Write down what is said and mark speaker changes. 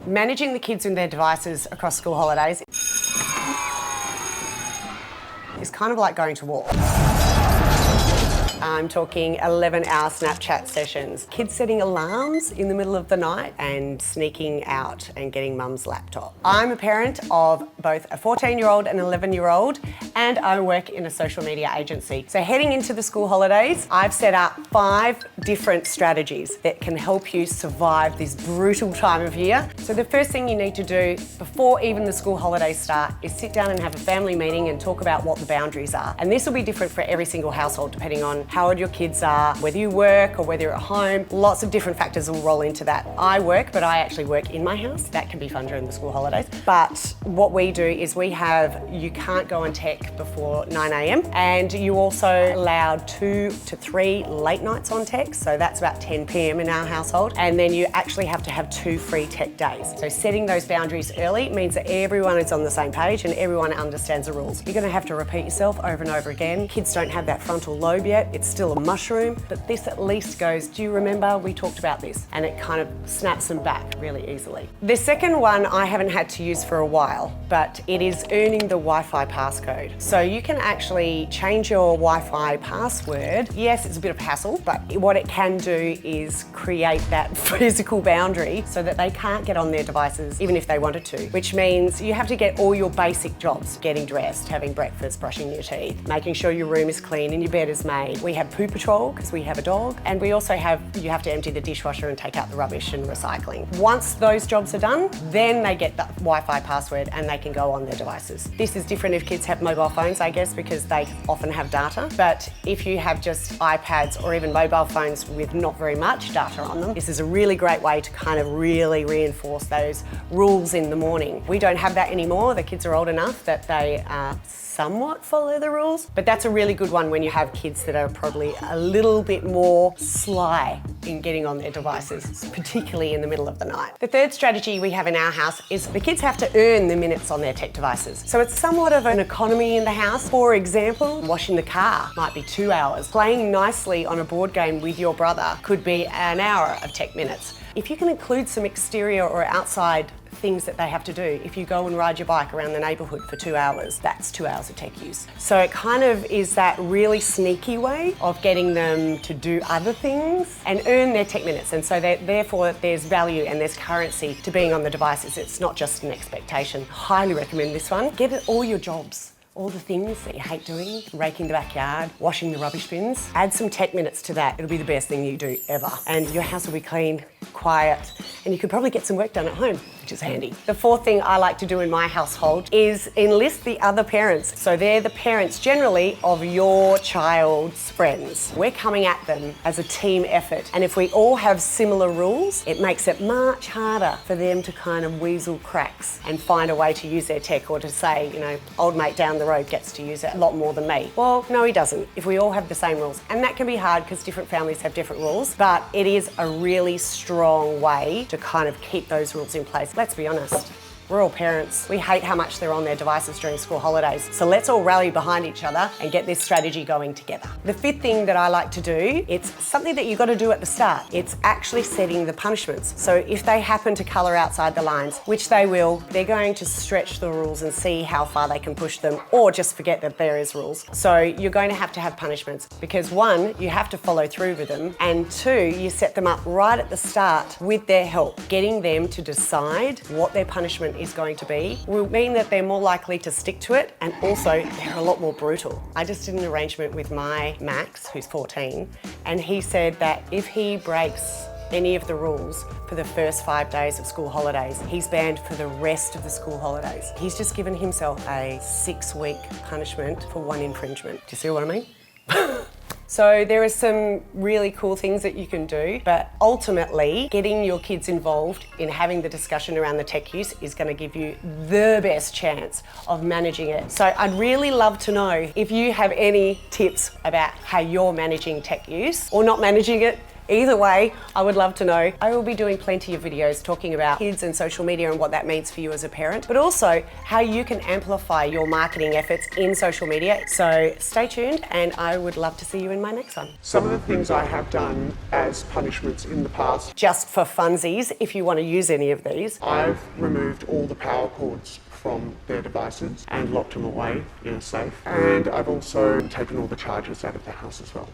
Speaker 1: Managing the kids and their devices across school holidays is kind of like going to war. I'm talking 11-hour Snapchat sessions, kids setting alarms in the middle of the night and sneaking out and getting mum's laptop. I'm a parent of both a 14-year-old and an 11-year-old, and I work in a social media agency. So heading into the school holidays, I've set up 5 different strategies that can help you survive this brutal time of year. So the first thing you need to do before even the school holidays start is sit down and have a family meeting and talk about what the boundaries are. And this will be different for every single household depending on how old your kids are, whether you work or whether you're at home. Lots of different factors will roll into that. I work, but I actually work in my house. That can be fun during the school holidays. But what we do is you can't go on tech before 9 a.m. and you also allowed 2 to 3 late nights on tech. So that's about 10 p.m. in our household. And then you actually have to have 2 free tech days. So setting those boundaries early means that everyone is on the same page and everyone understands the rules. You're going to have to repeat yourself over and over again. Kids don't have that frontal lobe yet. It's still a mushroom, but this at least goes, do you remember we talked about this? And it kind of snaps them back really easily. The second one I haven't had to use for a while, but it is earning the Wi-Fi passcode. So you can actually change your Wi-Fi password. Yes, it's a bit of a hassle, but what it can do is create that physical boundary so that they can't get on their devices even if they wanted to, which means you have to get all your basic jobs, getting dressed, having breakfast, brushing your teeth, making sure your room is clean and your bed is made. We have poo patrol because we have a dog, and we also you have to empty the dishwasher and take out the rubbish and recycling. Once those jobs are done, then they get the Wi-Fi password and they can go on their devices. This is different if kids have mobile phones, I guess, because they often have data. But if you have just iPads or even mobile phones with not very much data on them, this is a really great way to kind of really reinforce those rules in the morning. We don't have that anymore. The kids are old enough that they somewhat follow the rules, but that's a really good one when you have kids that are probably a little bit more sly in getting on their devices, particularly in the middle of the night. The third strategy we have in our house is the kids have to earn the minutes on their tech devices. So it's somewhat of an economy in the house. For example, washing the car might be 2 hours. Playing nicely on a board game with your brother could be an hour of tech minutes. If you can include some exterior or outside things that they have to do. If you go and ride your bike around the neighbourhood for 2 hours, that's 2 hours of tech use. So it kind of is that really sneaky way of getting them to do other things and earn their tech minutes. And so therefore there's value and there's currency to being on the devices. It's not just an expectation. Highly recommend this one. Get it all your jobs. All the things that you hate doing, raking the backyard, washing the rubbish bins. Add some tech minutes to that. It'll be the best thing you do ever. And your house will be clean, quiet, and you could probably get some work done at home, which is handy. The fourth thing I like to do in my household is enlist the other parents. So they're the parents generally of your child's friends. We're coming at them as a team effort. And if we all have similar rules, it makes it much harder for them to kind of weasel cracks and find a way to use their tech, or to say, you know, old mate down the road gets to use it a lot more than me. Well, no, he doesn't, if we all have the same rules. And that can be hard because different families have different rules, but it is a really strong way to kind of keep those rules in place. Let's be honest. We're all parents. We hate how much they're on their devices during school holidays. So let's all rally behind each other and get this strategy going together. The fifth thing that I like to do, it's something that you've got to do at the start. It's actually setting the punishments. So if they happen to colour outside the lines, which they will, they're going to stretch the rules and see how far they can push them, or just forget that there is rules. So you're going to have punishments because 1, you have to follow through with them, and 2, you set them up right at the start with their help. Getting them to decide what their punishment is going to be will mean that they're more likely to stick to it, and also they're a lot more brutal. I just did an arrangement with my Max, who's 14, and he said that if he breaks any of the rules for the first 5 days of school holidays, he's banned for the rest of the school holidays. He's just given himself a 6-week punishment for 1 infringement. Do you see what I mean? So there are some really cool things that you can do, but ultimately getting your kids involved in having the discussion around the tech use is going to give you the best chance of managing it. So I'd really love to know if you have any tips about how you're managing tech use or not managing it, Either way, I would love to know. I will be doing plenty of videos talking about kids and social media and what that means for you as a parent, but also how you can amplify your marketing efforts in social media. So stay tuned, and I would love to see you in my next one.
Speaker 2: Some of the things I have done as punishments in the past,
Speaker 1: Just for funsies, if you want to use any of these.
Speaker 2: I've removed all the power cords from their devices and locked them away in a safe. And I've also taken all the chargers out of the house as well.